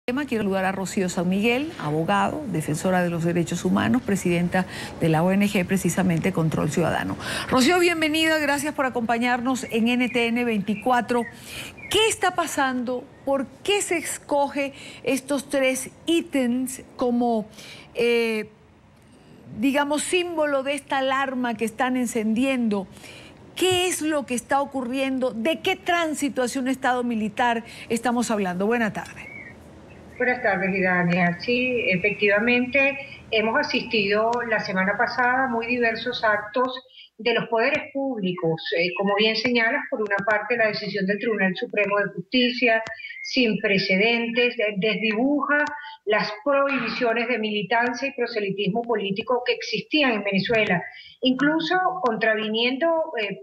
Quiero saludar a Rocío San Miguel, abogado, defensora de los derechos humanos, presidenta de la ONG precisamente Control Ciudadano. Rocío, bienvenida, gracias por acompañarnos en NTN 24. ¿Qué está pasando? ¿Por qué se escoge estos tres ítems como, digamos, símbolo de esta alarma que están encendiendo? ¿Qué es lo que está ocurriendo? ¿De qué tránsito hacia un estado militar estamos hablando? Buena tarde. Buenas tardes, Idania. Sí, efectivamente, hemos asistido la semana pasada a muy diversos actos de los poderes públicos. Como bien señalas, por una parte la decisión del Tribunal Supremo de Justicia, sin precedentes, desdibuja las prohibiciones de militancia y proselitismo político que existían en Venezuela, incluso contraviniendo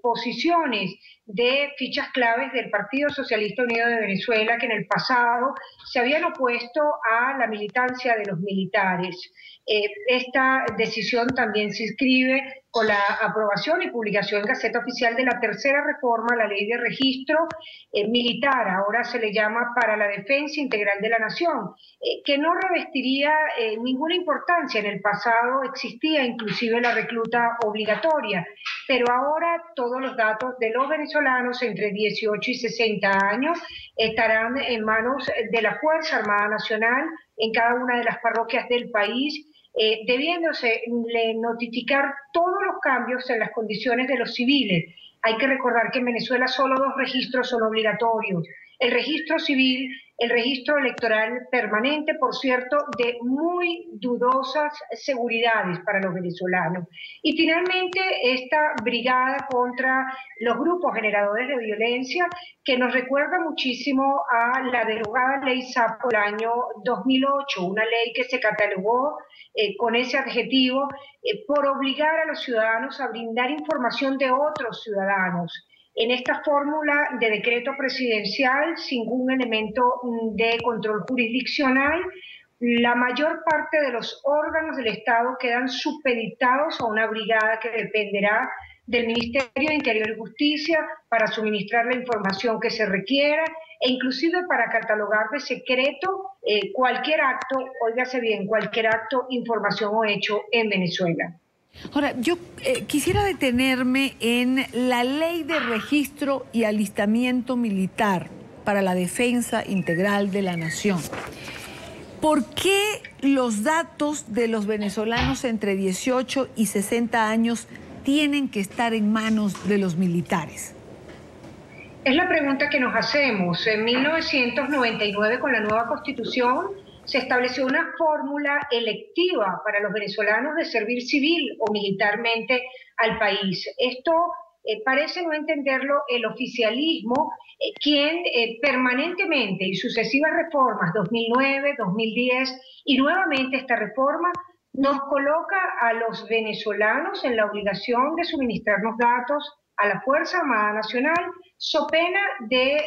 posiciones de fichas claves del Partido Socialista Unido de Venezuela, que en el pasado se habían opuesto a la militancia de los militares. Esta decisión también se inscribe con la aprobación y publicación en Gaceta Oficial de la tercera reforma a la Ley de Registro Militar, ahora se le llama para la defensa integral de la nación, que no revestiría ninguna importancia. En el pasado existía inclusive la recluta obligatoria, pero ahora todos los datos de los venezolanos entre 18 y 60 años estarán en manos de la Fuerza Armada Nacional en cada una de las parroquias del país, debiéndose notificar todos los cambios en las condiciones de los civiles. Hay que recordar que en Venezuela solo dos registros son obligatorios: el registro civil, el registro electoral permanente, por cierto, de muy dudosas seguridades para los venezolanos. Y finalmente esta brigada contra los grupos generadores de violencia, que nos recuerda muchísimo a la derogada ley Sapo del año 2008, una ley que se catalogó con ese adjetivo por obligar a los ciudadanos a brindar información de otros ciudadanos. En esta fórmula de decreto presidencial, sin ningún elemento de control jurisdiccional, la mayor parte de los órganos del Estado quedan supeditados a una brigada que dependerá del Ministerio de Interior y Justicia para suministrar la información que se requiera e inclusive para catalogar de secreto cualquier acto, óigase bien, cualquier acto, información o hecho en Venezuela. Ahora, yo quisiera detenerme en la Ley de Registro y Alistamiento Militar para la Defensa Integral de la Nación. ¿Por qué los datos de los venezolanos entre 18 y 60 años tienen que estar en manos de los militares? Es la pregunta que nos hacemos. En 1999, con la nueva Constitución, se estableció una fórmula electiva para los venezolanos de servir civil o militarmente al país. Esto parece no entenderlo el oficialismo, quien permanentemente y sucesivas reformas, 2009, 2010 y nuevamente esta reforma, nos coloca a los venezolanos en la obligación de suministrarnos datos a la Fuerza Armada Nacional, so pena de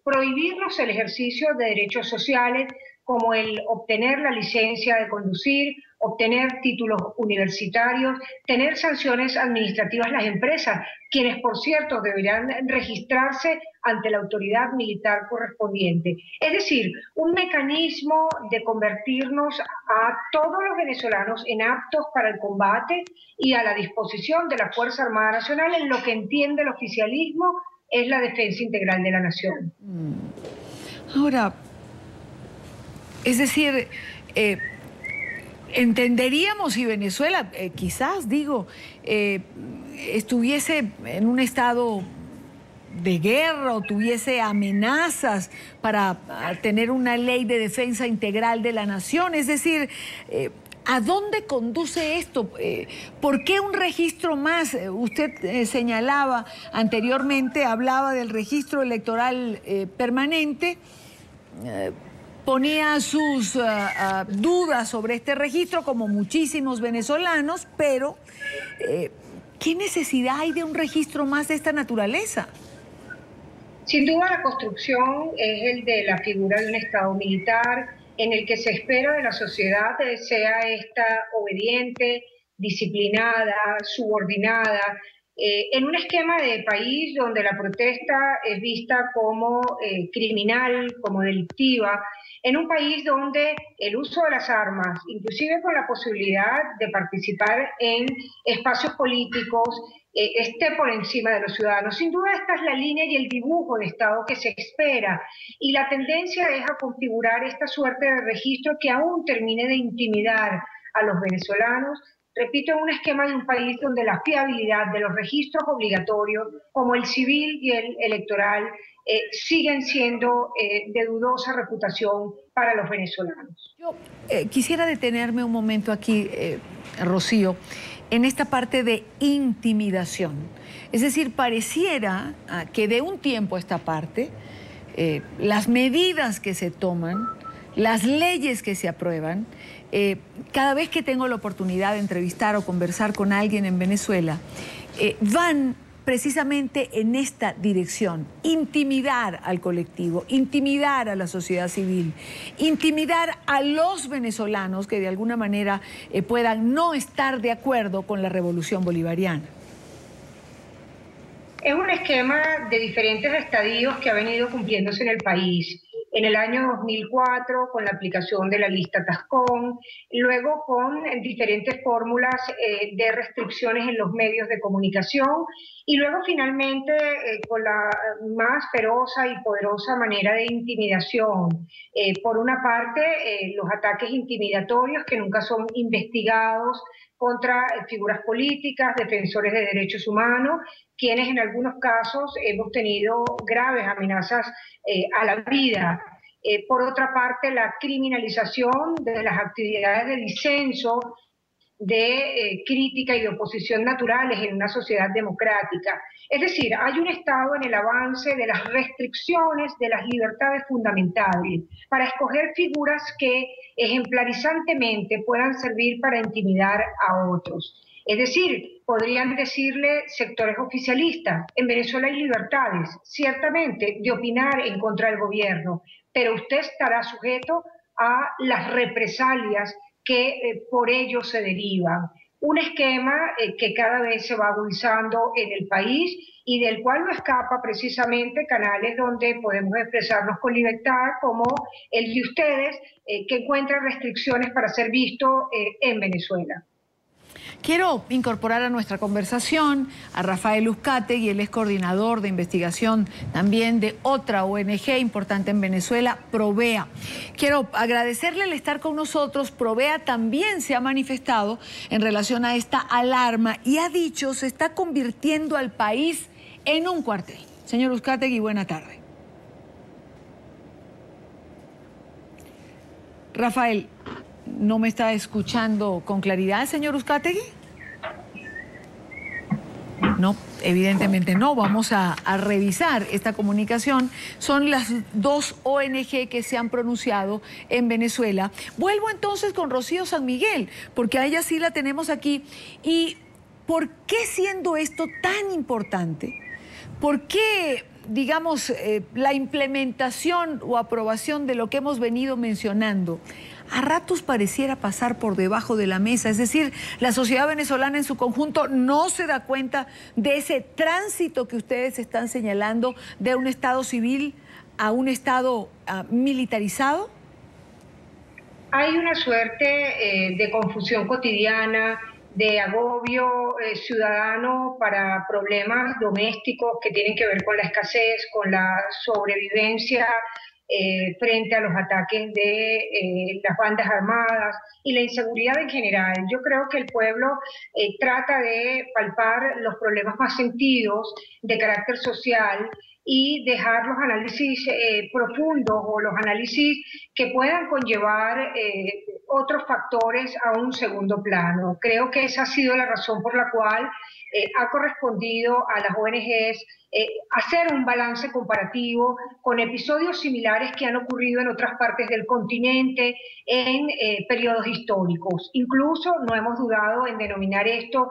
prohibirnos el ejercicio de derechos sociales como el obtener la licencia de conducir, obtener títulos universitarios, tener sanciones administrativas las empresas, quienes por cierto deberán registrarse ante la autoridad militar correspondiente. Es decir, un mecanismo de convertirnos a todos los venezolanos en aptos para el combate y a la disposición de la Fuerza Armada Nacional en lo que entiende el oficialismo es la defensa integral de la nación. Ahora, es decir, entenderíamos si Venezuela, quizás, digo, estuviese en un estado de guerra o tuviese amenazas para tener una ley de defensa integral de la nación. Es decir, ¿a dónde conduce esto? ¿Por qué un registro más? Usted señalaba anteriormente, hablaba del registro electoral permanente, ponía sus dudas sobre este registro, como muchísimos venezolanos, pero ¿qué necesidad hay de un registro más de esta naturaleza? Sin duda la construcción es el de la figura de un Estado militar en el que se espera de la sociedad sea esta obediente, disciplinada, subordinada, en un esquema de país donde la protesta es vista como criminal, como delictiva, en un país donde el uso de las armas, inclusive con la posibilidad de participar en espacios políticos, esté por encima de los ciudadanos. Sin duda esta es la línea y el dibujo de Estado que se espera, y la tendencia es a configurar esta suerte de registro que aún termine de intimidar a los venezolanos. Repito, en un esquema de un país donde la fiabilidad de los registros obligatorios, como el civil y el electoral, siguen siendo de dudosa reputación para los venezolanos. Yo quisiera detenerme un momento aquí, Rocío, en esta parte de intimidación. Es decir, pareciera que de un tiempo a esta parte, las medidas que se toman, las leyes que se aprueban, cada vez que tengo la oportunidad de entrevistar o conversar con alguien en Venezuela, van precisamente en esta dirección: intimidar al colectivo, intimidar a la sociedad civil, intimidar a los venezolanos que de alguna manera puedan no estar de acuerdo con la revolución bolivariana. Es un esquema de diferentes estadios que ha venido cumpliéndose en el país. En el año 2004 con la aplicación de la lista Tascón, luego con diferentes fórmulas de restricciones en los medios de comunicación, y luego finalmente con la más feroza y poderosa manera de intimidación. Por una parte, los ataques intimidatorios que nunca son investigados contra figuras políticas, defensores de derechos humanos, quienes en algunos casos hemos tenido graves amenazas a la vida. Por otra parte, la criminalización de las actividades de disenso, de crítica y de oposición naturales en una sociedad democrática. Es decir, hay un estado en el avance de las restricciones de las libertades fundamentales para escoger figuras que ejemplarizantemente puedan servir para intimidar a otros. Es decir, podrían decirle sectores oficialistas: en Venezuela hay libertades, ciertamente, de opinar en contra del gobierno, pero usted estará sujeto a las represalias que por ello se derivan. Un esquema que cada vez se va agudizando en el país y del cual no escapa precisamente canales donde podemos expresarnos con libertad, como el de ustedes, que encuentran restricciones para ser visto en Venezuela. Quiero incorporar a nuestra conversación a Rafael Uzcategui, él es coordinador de investigación también de otra ONG importante en Venezuela, Provea. Quiero agradecerle el estar con nosotros. Provea también se ha manifestado en relación a esta alarma y ha dicho se está convirtiendo al país en un cuartel. Señor Uzcategui, buena tarde. Rafael, ¿no me está escuchando con claridad, señor Uzcategui? No, evidentemente no. Vamos a revisar esta comunicación. Son las dos ONG que se han pronunciado en Venezuela. Vuelvo entonces con Rocío San Miguel, porque a ella sí la tenemos aquí. ¿Y por qué, siendo esto tan importante, por qué, digamos, la implementación o aprobación de lo que hemos venido mencionando a ratos pareciera pasar por debajo de la mesa? Es decir, la sociedad venezolana en su conjunto no se da cuenta de ese tránsito que ustedes están señalando de un Estado civil a un Estado militarizado. Hay una suerte de confusión cotidiana, de agobio ciudadano para problemas domésticos que tienen que ver con la escasez, con la sobrevivencia frente a los ataques de las bandas armadas y la inseguridad en general. Yo creo que el pueblo trata de palpar los problemas más sentidos de carácter social y dejar los análisis profundos o los análisis que puedan conllevar otros factores a un segundo plano. Creo que esa ha sido la razón por la cual ha correspondido a las ONGs hacer un balance comparativo con episodios similares que han ocurrido en otras partes del continente en periodos históricos. Incluso no hemos dudado en denominar esto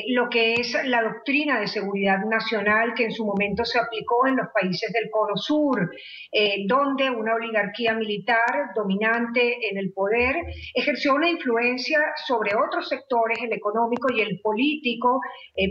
lo que es la doctrina de seguridad nacional que en su momento se aplicó en los países del Cono Sur, donde una oligarquía militar dominante en el poder ejerció una influencia sobre otros sectores, el económico y el político,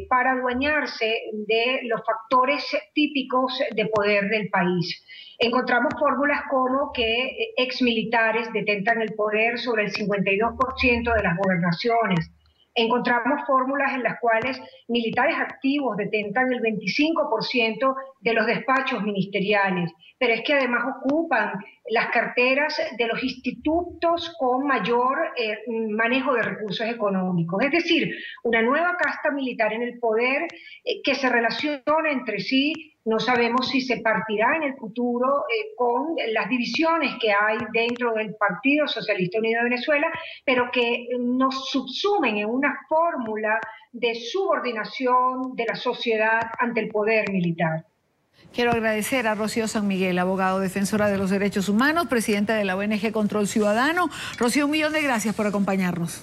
para adueñarse de los factores típicos de poder del país. Encontramos fórmulas como que exmilitares detentan el poder sobre el 52% de las gobernaciones. Encontramos fórmulas en las cuales militares activos detentan el 25% de los despachos ministeriales, pero es que además ocupan las carteras de los institutos con mayor manejo de recursos económicos. Es decir, una nueva casta militar en el poder que se relaciona entre sí. No sabemos si se partirá en el futuro con las divisiones que hay dentro del Partido Socialista Unido de Venezuela, pero que nos subsumen en una fórmula de subordinación de la sociedad ante el poder militar. Quiero agradecer a Rocío San Miguel, abogado defensora de los derechos humanos, presidenta de la ONG Control Ciudadano. Rocío, un millón de gracias por acompañarnos.